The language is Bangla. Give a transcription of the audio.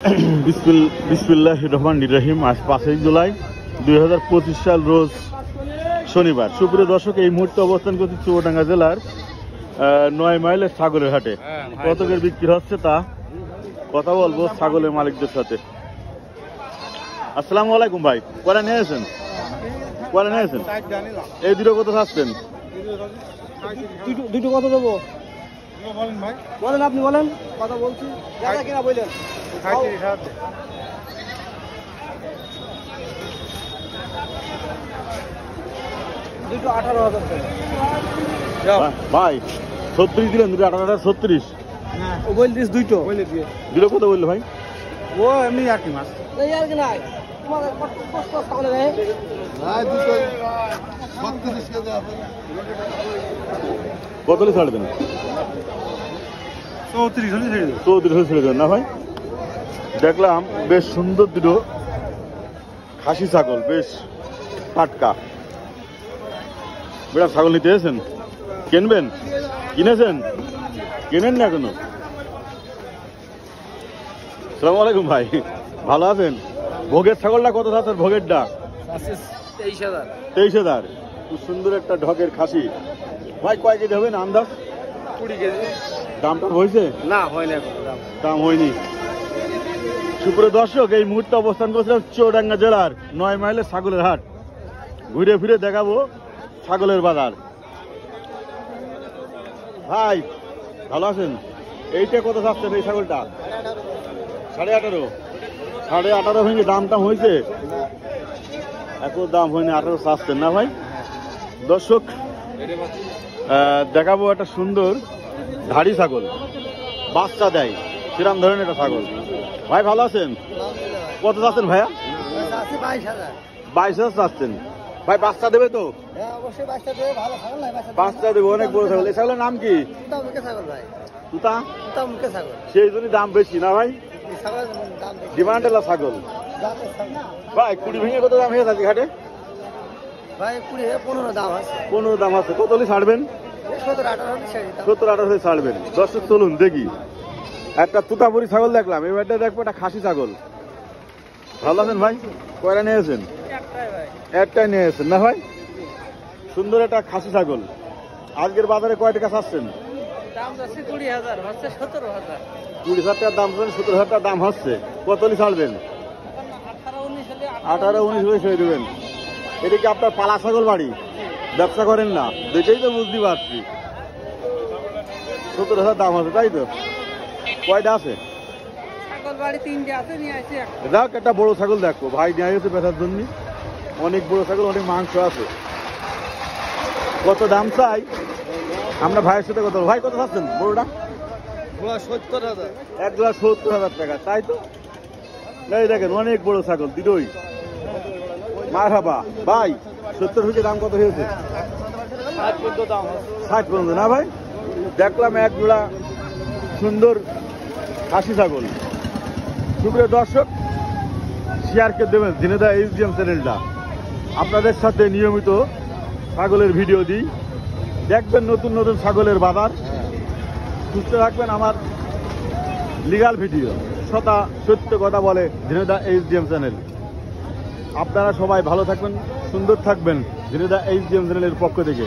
বিসমিল্লাহির রহমানির রহিম। আজ 5 জুলাই 2025 সাল, রোজ শনিবার। সুপ্রিয় দর্শক, এই মুহূর্তে অবস্থান করছি চুয়াডাঙ্গা জেলার 9 মাইলের ছাগলের হাটে। কতকের বিক্রি হচ্ছে তা কথা বলবো ছাগলের মালিকদের সাথে। আসসালামু আলাইকুম ভাই, কয়টা নিয়েছেন? এই দুটো কত চাচ্ছেন? দুটো কত দেবো বলেন, আপনি বলেন, কথা বলছি। কিনা বললেন দুটো 18,000 টাকা ভাই। 36 দিলেন, দুটো 18,000 36। ও বলছিস দুটো দুটো কত বললো ভাই? ও এমনি আর কি মাছ এই আর কি নাই তোমাদের কষ্ট তাহলে রে ভাই দুটো 36 কেজি আছে। কত হলে ছাড়বেন? 34 হলে ছেড়ে দেব। 34 হলে ছেড়ে দেবেন না ভাই? দেখলাম বেশ সুন্দর দুটো খাসি ছাগল, বেশ টাটকা। বেড়া ছাগল নিতে এসেছেন? কিনবেন? কিনেছেন? কেনেন না এখনো? আসসালামু আলাইকুম ভাই, ভালো আছেন? ভোগের ছাগলটা কত আছে? ভোগেরটা 23,000। খুব সুন্দর একটা ঢকের খাসি ভাই। কয় কেজি হবে না আন্দাজ? 20 কেজি। দামটা হয়েছে? না হয় না, দাম হয়নি। সুপ্রিয় দর্শক, এই মুহূর্তে অবস্থান করছিলাম চুয়াডাঙ্গা জেলার 9 মাইলের ছাগলের হাট। ঘুরে ফিরে দেখাবো ছাগলের বাজার। ভাই ভালো আছেন? এইটা কত চাচ্ছেন এই ছাগলটা? 18.5 ভেঙে দামটা হয়েছে? এখন দাম হয়নি, 18 চাচ্ছেন না ভাই? দর্শক, দেখাবো একটা সুন্দর ধাড়ি ছাগল, বাচ্চা দেয় সেরকম ধরনের একটা ছাগল। ভাই ভালো আছেন? কত চাচ্ছেন ভাইয়া? 22,000 চাচ্ছেন ভাই। বাচ্চা দেবে তো? বাচ্চা দেবে, অনেক বড় ছাগল। এই ছাগলের নাম কি? তুতা। সেই জন্যই দাম বেশি না ভাই? ডিমান্ডেলা ছাগল ভাই। 20 ভেঙে কত দাম হয়েছে আজকে হাটে? ভাই 15 দাম আছে। 15 দাম আছে। কত হলে ছাড়বেন? 17-18 ছাড়বেন। দর্শক চলুন দেখি, একটা তুতাপুরি ছাগল দেখলাম, এবারটা দেখবো একটা খাসি ছাগল। ভালো আছেন ভাই? কয়টা নিয়েছেন? একটাই নিয়েছেন না ভাই? সুন্দর একটা খাসি ছাগল। আজকের বাজারে কয় টাকা চাচ্ছেন? 20,000 টাকার দাম, 17,000 টাকার দাম হচ্ছে। কত হলে ছাড়বেন? 18-19 হলে ছেড়ে দেবেন। এটা কি আপনার পালা ছাগল বাড়ি? ব্যবসা করেন না? দেখেই তো বুঝতে পারছি। 17,000 দাম আছে, তাই তো? কয়টা আছে? যাক, একটা বড় ছাগল দেখো ভাই, নিয়ে গেছে বেচার জন্য। অনেক বড় ছাগল, অনেক মাংস আছে। কত দাম চাই আমরা ভাইয়ের সাথে কথা বলবো। ভাই কত চাচ্ছেন বড়টা? 70,000। 1,70,000 টাকা, তাই তো? এই দেখেন অনেক বড় ছাগল দুটোই। মারহাবা ভাই। 70 থেকে দাম কত হয়েছে? 60 পর্যন্ত না ভাই? দেখলাম এক জোড়া সুন্দর খাসি ছাগল। সুপ্রিয় দর্শক, শেয়ারকে দেবেন ঝিনেদা SDM চ্যানেলটা। আপনাদের সাথে নিয়মিত ছাগলের ভিডিও দিই, দেখবেন নতুন নতুন ছাগলের বাজার। সুস্থ থাকবেন। আমার লিগাল ভিডিও, সত্য কথা বলে ঝিনেদা SDM চ্যানেল। আপনারা সবাই ভালো থাকবেন, সুন্দর থাকবেন ঝিনেদা SDM চ্যানেলের পক্ষ থেকে।